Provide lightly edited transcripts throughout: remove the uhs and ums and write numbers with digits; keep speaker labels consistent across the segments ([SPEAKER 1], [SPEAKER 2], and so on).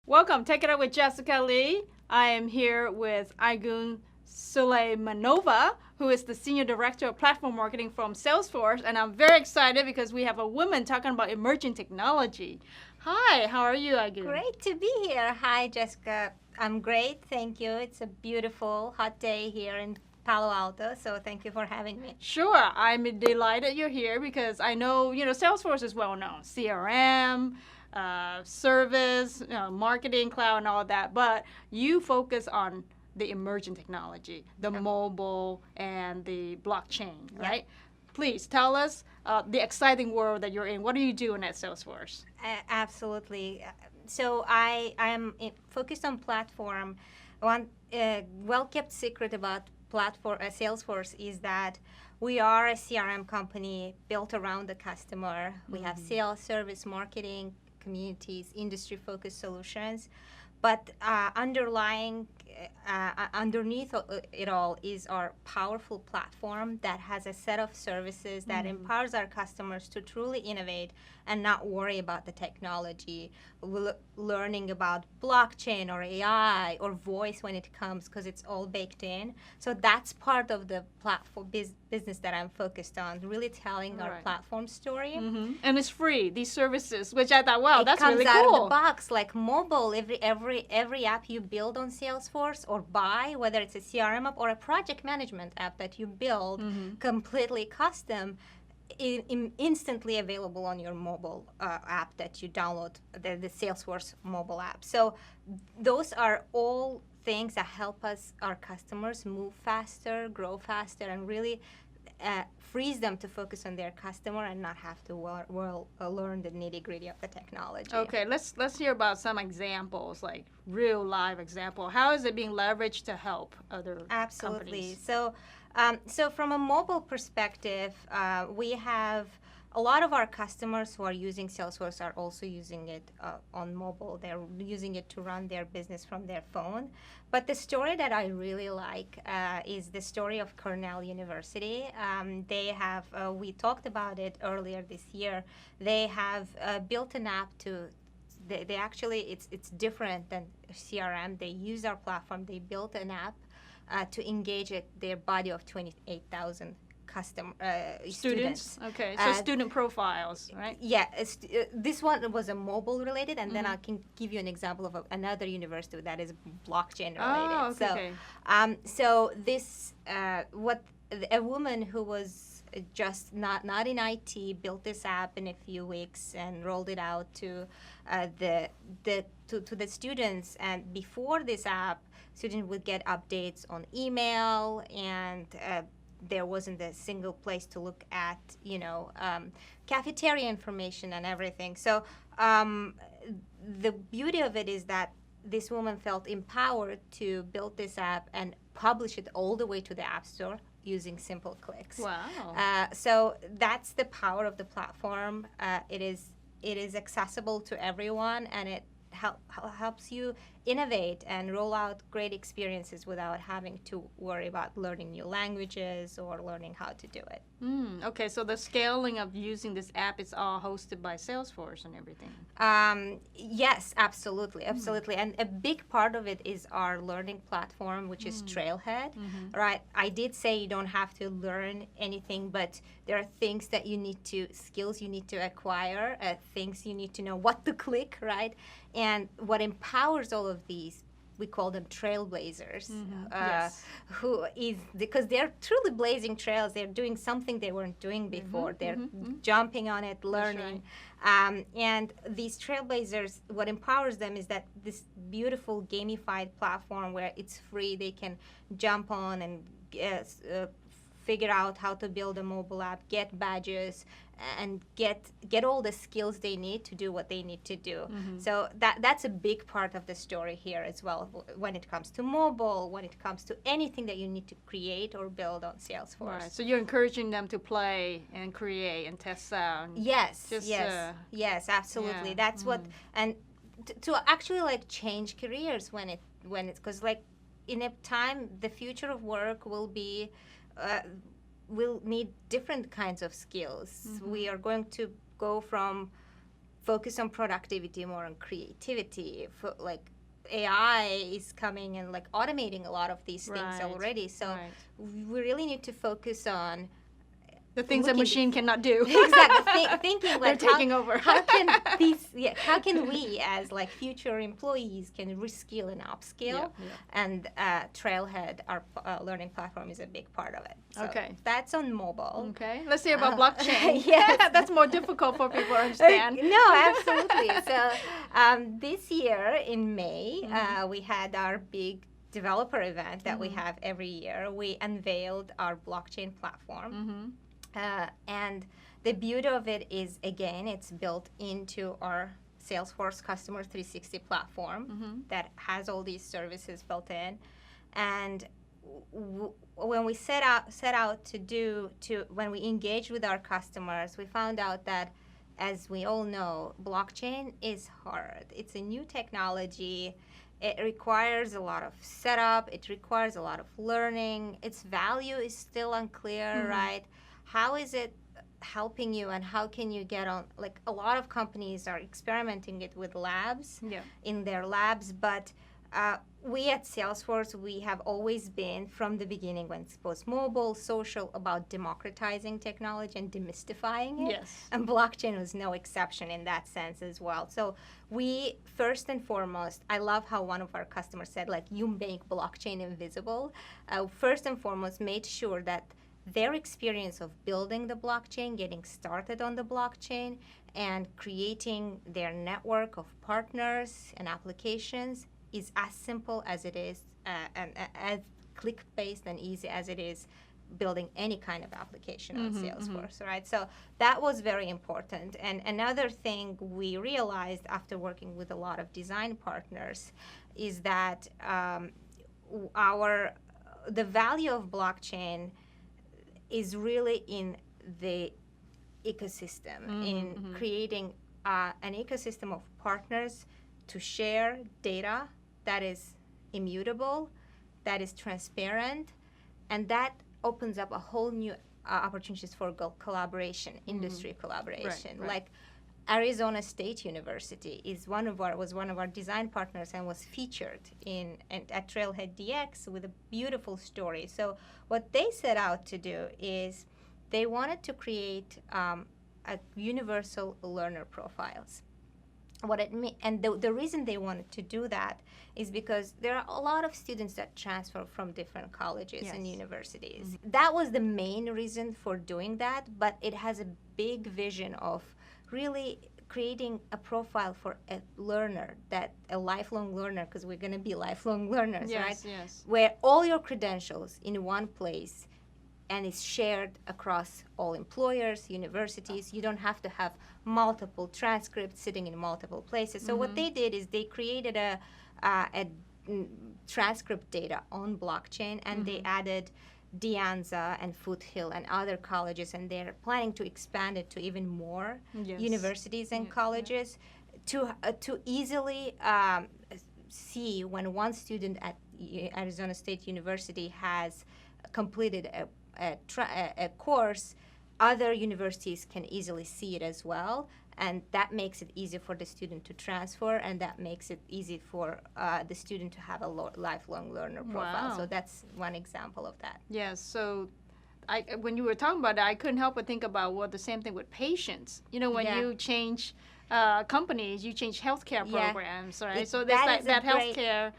[SPEAKER 1] Welcome. Take it up with Jessica Lee. I am here with Aygun Suleymanova, who is the Senior Director of Platform Marketing from Salesforce. And I'm very excited because we have a woman talking about emerging technology. Hi, how are you, Aygun?
[SPEAKER 2] Great to be here. Hi, Jessica. I'm great. Thank you. It's a beautiful, hot day here in Palo Alto, so thank you for having me.
[SPEAKER 1] Sure, I'm delighted you're here because I know, Salesforce is well known, CRM, service, marketing cloud, and all that. But you focus on the emerging technology, the mobile and the blockchain, right? Please tell us the exciting world that you're in. What are you doing at Salesforce?
[SPEAKER 2] Absolutely. So I am focused on platform. One well-kept secret about platform Salesforce is that we are a CRM company built around the customer. We have sales, service, marketing, communities, industry-focused solutions. But underneath it all is our powerful platform that has a set of services that empowers our customers to truly innovate and not worry about the technology, learning about blockchain or AI or voice when it comes, because it's all baked in. So that's part of the platform business that I'm focused on, really telling our platform story.
[SPEAKER 1] And it's free, these services, which I thought, wow, that's really
[SPEAKER 2] cool. It comes out of the box, like mobile. Every app you build on Salesforce or buy, whether it's a CRM app or a project management app that you build completely custom, instantly available on your mobile app that you download, the Salesforce mobile app. So those are all things that help our customers move faster, grow faster, and really frees them to focus on their customer and not have to learn the nitty-gritty of the technology.
[SPEAKER 1] Okay, let's hear about some examples, like real live example. How is it being leveraged to help other companies?
[SPEAKER 2] So from a mobile perspective, we have a lot of our customers who are using Salesforce are also using it on mobile. They're using it to run their business from their phone. But the story that I really like is the story of Cornell University. They have, we talked about it earlier this year, they have built an app to they actually, it's different than CRM. They use our platform. They built an app to engage their body of 28,000 students.
[SPEAKER 1] Okay, so student profiles, right?
[SPEAKER 2] Yeah, this one was a mobile related, and then I can give you an example of another university that is blockchain related.
[SPEAKER 1] Oh, okay.
[SPEAKER 2] So this, a woman who was just not in IT built this app in a few weeks and rolled it out to the students. And before this app, students would get updates on email, and there wasn't a single place to look at, cafeteria information and everything. So the beauty of it is that this woman felt empowered to build this app and publish it all the way to the App Store using simple clicks.
[SPEAKER 1] Wow.
[SPEAKER 2] So that's the power of the platform. It is accessible to everyone, and it helps you innovate and roll out great experiences without having to worry about learning new languages or learning how to do it.
[SPEAKER 1] Okay, so the scaling of using this app is all hosted by Salesforce and everything.
[SPEAKER 2] Yes, absolutely. And a big part of it is our learning platform, which is Trailhead, right? I did say you don't have to learn anything, but there are things that skills you need to acquire, things you need to know what to click, right? And what empowers all of these, we call them trailblazers, because they're truly blazing trails. They're doing something they weren't doing before. They're jumping on it, learning. And these trailblazers, what empowers them is that this beautiful gamified platform where it's free, they can jump on and figure out how to build a mobile app, get badges, and get all the skills they need to do what they need to do. So that's a big part of the story here as well, when it comes to mobile, when it comes to anything that you need to create or build on Salesforce.
[SPEAKER 1] Right. So you're encouraging them to play and create and test out.
[SPEAKER 2] Yes, absolutely. That's what, and to actually like change careers when it's, because like in a time, the future of work will be, we'll need different kinds of skills. We are going to go from focus on productivity, more on creativity. Like AI is coming and like automating a lot of these things
[SPEAKER 1] Right.
[SPEAKER 2] already. So
[SPEAKER 1] Right.
[SPEAKER 2] we really need to focus on
[SPEAKER 1] The things a
[SPEAKER 2] looking
[SPEAKER 1] machine cannot do.
[SPEAKER 2] exactly thinking
[SPEAKER 1] They're
[SPEAKER 2] like
[SPEAKER 1] taking over.
[SPEAKER 2] how can how can we as like future employees can reskill and upskill, and Trailhead, our learning platform, is a big part of it. So
[SPEAKER 1] Okay.
[SPEAKER 2] that's on mobile.
[SPEAKER 1] Okay, let's hear about blockchain.
[SPEAKER 2] Yes.
[SPEAKER 1] That's more difficult for people to understand.
[SPEAKER 2] No, absolutely. So this year in May, we had our big developer event that we have every year. We unveiled our blockchain platform. And the beauty of it is, again, it's built into our Salesforce Customer 360 platform that has all these services built in. And when we set out when we engage with our customers, we found out that, as we all know, blockchain is hard. It's a new technology. It requires a lot of setup. It requires a lot of learning. Its value is still unclear, right? How is it helping you, and how can you get on? Like, a lot of companies are experimenting it with labs in their labs, but we at Salesforce, we have always been, from the beginning, when it was mobile, social, about democratizing technology and demystifying it.
[SPEAKER 1] Yes.
[SPEAKER 2] And blockchain was no exception in that sense as well. So we, first and foremost, I love how one of our customers said, like, you make blockchain invisible. First and foremost, made sure that their experience of building the blockchain, getting started on the blockchain, and creating their network of partners and applications is as simple as it is, and as click-based and easy as it is building any kind of application on Salesforce, right? So that was very important. And another thing we realized after working with a lot of design partners is that the value of blockchain is really in the ecosystem, in creating an ecosystem of partners to share data that is immutable, that is transparent, and that opens up a whole new opportunities for collaboration, industry collaboration.
[SPEAKER 1] Right.
[SPEAKER 2] Like Arizona State University was one of our design partners and was featured at Trailhead DX with a beautiful story. So what they set out to do is they wanted to create a universal learner profiles. And the reason they wanted to do that is because there are a lot of students that transfer from different colleges and universities. That was the main reason for doing that, but it has a big vision of really creating a profile for a learner, a lifelong learner, because we're going to be lifelong learners, right?
[SPEAKER 1] Yes.
[SPEAKER 2] Where all your credentials in one place, and it's shared across all employers, universities. You don't have to have multiple transcripts sitting in multiple places. So what they did is they created a transcript data on blockchain, and they added De Anza and Foothill and other colleges, and they're planning to expand it to even more universities and colleges to easily see when one student at Arizona State University has completed a course, other universities can easily see it as well, and that makes it easy for the student to transfer, and that makes it easy for the student to have a lifelong learner profile.
[SPEAKER 1] Wow.
[SPEAKER 2] So that's one example of that.
[SPEAKER 1] Yes. So when you were talking about that, I couldn't help but think about the same thing with patients. You know, when you change companies, you change healthcare programs, right? So there's that healthcare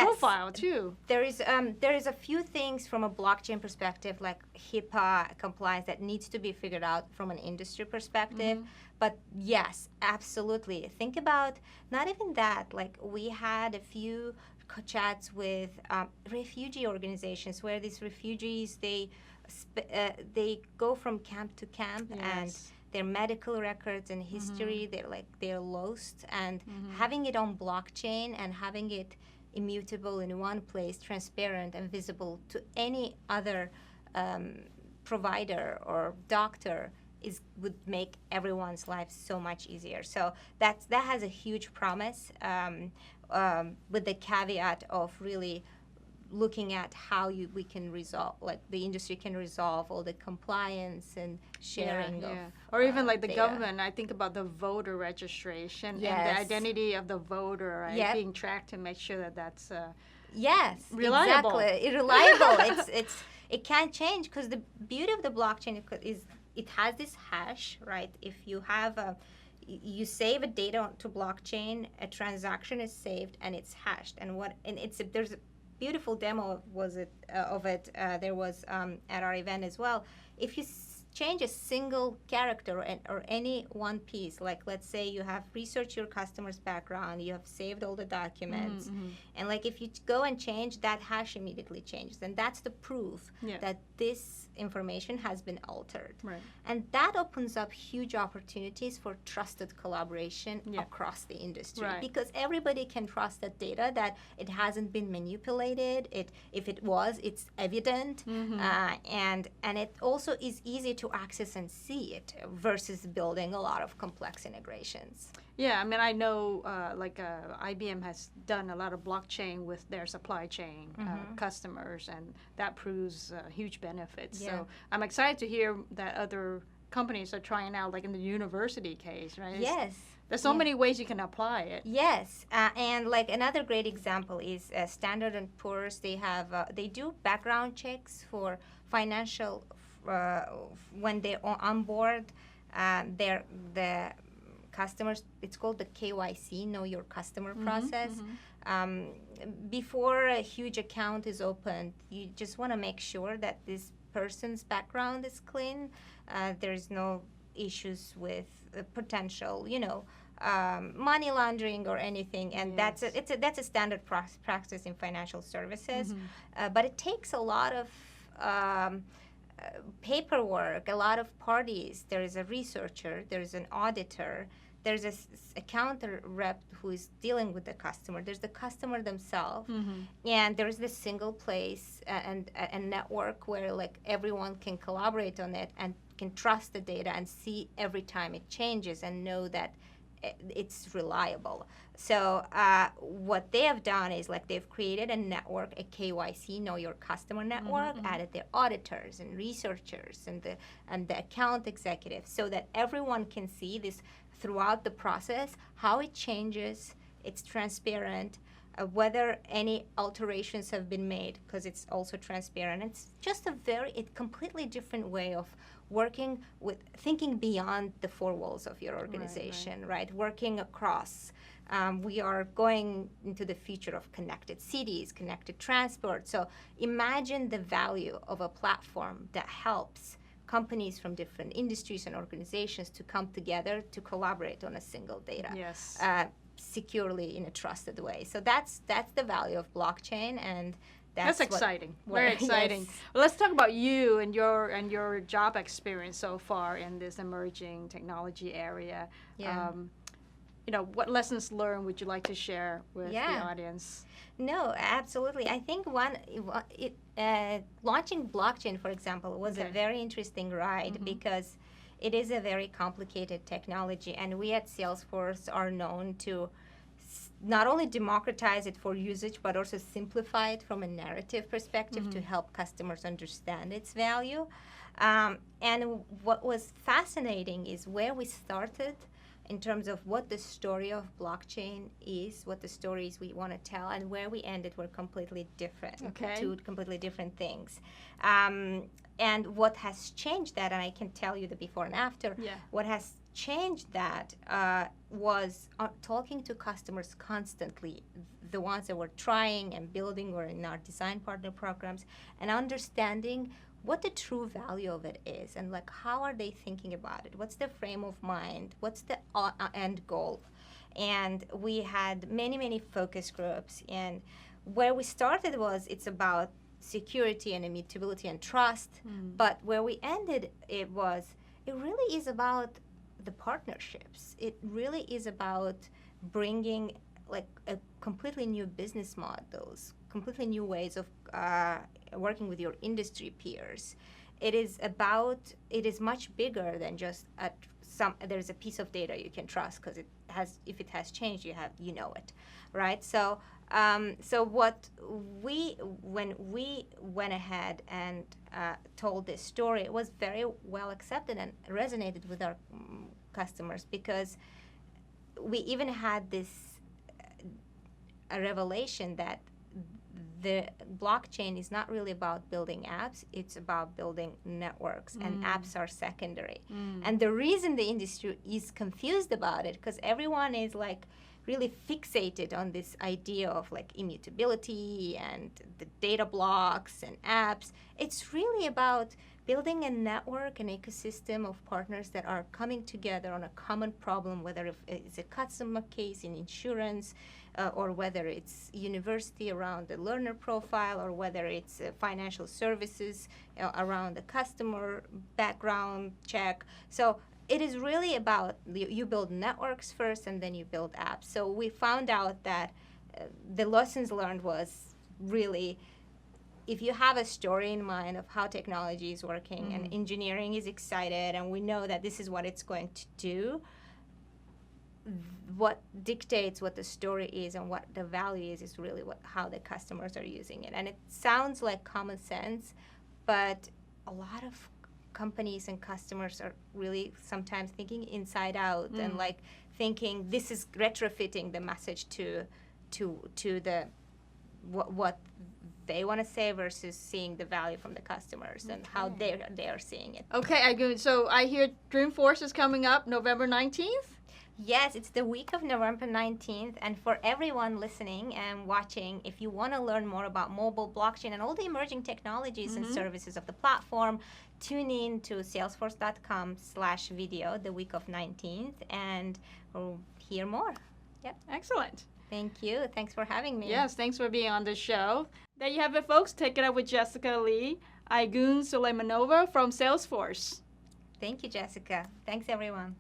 [SPEAKER 1] profile too.
[SPEAKER 2] There is a few things from a blockchain perspective, like HIPAA compliance, that needs to be figured out from an industry perspective. But yes, absolutely. Think about not even that. Like, we had a few chats with refugee organizations where these refugees they go from camp to camp, and their medical records and history they're lost, and having it on blockchain and having it immutable in one place, transparent and visible to any other provider or doctor would make everyone's life so much easier. So that has a huge promise, with the caveat of really looking at how we can resolve, like the industry can resolve all the compliance and sharing of
[SPEAKER 1] or even like the
[SPEAKER 2] data.
[SPEAKER 1] government. I think about the voter registration and the
[SPEAKER 2] Yes.
[SPEAKER 1] identity of the voter, right?
[SPEAKER 2] Yep.
[SPEAKER 1] Being tracked to make sure that that's
[SPEAKER 2] Yes,
[SPEAKER 1] reliable.
[SPEAKER 2] exactly. Reliable. It can't change, because the beauty of the blockchain is it has this hash, right? If you have you save a data to blockchain, a transaction is saved and it's hashed, and there's a beautiful demo of it. There was at our event as well. If you change a single character or any one piece, like let's say you have researched your customer's background, you have saved all the documents, and like if you go and change, that hash immediately changes, and that's the proof that this information has been altered.
[SPEAKER 1] Right.
[SPEAKER 2] And that opens up huge opportunities for trusted collaboration across the industry, because everybody can trust that data, that it hasn't been manipulated. If it was, it's evident, and it also is easy to access and see it versus building a lot of complex integrations.
[SPEAKER 1] Yeah, I mean, I know IBM has done a lot of blockchain with their supply chain customers, and that proves huge benefits.
[SPEAKER 2] Yeah.
[SPEAKER 1] So I'm excited to hear that other companies are trying out, like in the university case, right?
[SPEAKER 2] Yes.
[SPEAKER 1] There's so many ways you can apply it.
[SPEAKER 2] Yes, and like another great example is Standard & Poor's. They do background checks for financial when they're on board the customers. It's called the KYC, Know Your Customer process. Before a huge account is opened, you just want to make sure that this person's background is clean. There's no issues with potential, money laundering or anything, and that's a standard practice in financial services. But it takes a lot of paperwork, a lot of parties. There is a researcher, there is an auditor, there's a counter rep who is dealing with the customer, there's the customer themselves, and there's this single place and a network where like everyone can collaborate on it and can trust the data and see every time it changes and know that it's reliable. So what they have done is like they've created a network, a KYC, Know Your Customer network, added their auditors and researchers and the account executives, so that everyone can see this throughout the process, how it changes. It's transparent. Whether any alterations have been made, because it's also transparent. It's just a completely different way of working with, thinking beyond the four walls of your organization, right? Working across. We are going into the future of connected cities, connected transport. So imagine the value of a platform that helps companies from different industries and organizations to come together to collaborate on a single data.
[SPEAKER 1] Yes.
[SPEAKER 2] Securely in a trusted way. So that's the value of blockchain, and
[SPEAKER 1] that's exciting. Very exciting.
[SPEAKER 2] Yes.
[SPEAKER 1] Well, let's talk about you and your job experience so far in this emerging technology area.
[SPEAKER 2] Yeah.
[SPEAKER 1] What lessons learned would you like to share with the audience?
[SPEAKER 2] No, absolutely. I think launching blockchain, for example, was a very interesting ride because it is a very complicated technology, and we at Salesforce are known to not only democratize it for usage, but also simplify it from a narrative perspective to help customers understand its value. And what was fascinating is where we started in terms of what the story of blockchain is, what the stories we want to tell, and where we ended were completely different, two completely different things. And what has changed that, and I can tell you the before and after, what has changed that was talking to customers constantly, the ones that were trying and building or in our design partner programs, and understanding what the true value of it is, and like how are they thinking about it, what's the frame of mind, what's the end goal. And we had many focus groups, and where we started was it's about security and immutability and trust, but where we ended it really is about the partnerships. It really is about bringing like a completely new business models, completely new ways of working with your industry peers. It is much bigger than just there's a piece of data you can trust because if it has changed, you know it, right? So So when we went ahead and told this story, it was very well accepted and resonated with our customers, because we even had this a revelation that the blockchain is not really about building apps, it's about building networks, and apps are secondary. And the reason the industry is confused about it, because everyone is like really fixated on this idea of like immutability and the data blocks and apps. It's really about building a network, an ecosystem of partners that are coming together on a common problem, whether it's a customer case in insurance, or whether it's university around the learner profile, or whether it's financial services around the customer background check. So it is really about you build networks first and then you build apps. So we found out that the lessons learned was really, if you have a story in mind of how technology is working and engineering is excited and we know that this is what it's going to do, what dictates what the story is and what the value is really how the customers are using it. And it sounds like common sense, but a lot of companies and customers are really sometimes thinking inside out and like thinking this is retrofitting the message to the what they want to say versus seeing the value from the customers and how they are seeing it.
[SPEAKER 1] Okay, Aygun, so I hear Dreamforce is coming up November 19th?
[SPEAKER 2] Yes, it's the week of November 19th, and for everyone listening and watching, if you want to learn more about mobile, blockchain, and all the emerging technologies and services of the platform, tune in to salesforce.com/video the week of 19th, and we'll hear more. Yep.
[SPEAKER 1] Excellent.
[SPEAKER 2] Thank you. Thanks for having me.
[SPEAKER 1] Yes, thanks for being on the show. There you have it, folks. Take it up with Jessica Lee, Aygun Suleymanova from Salesforce.
[SPEAKER 2] Thank you, Jessica. Thanks, everyone.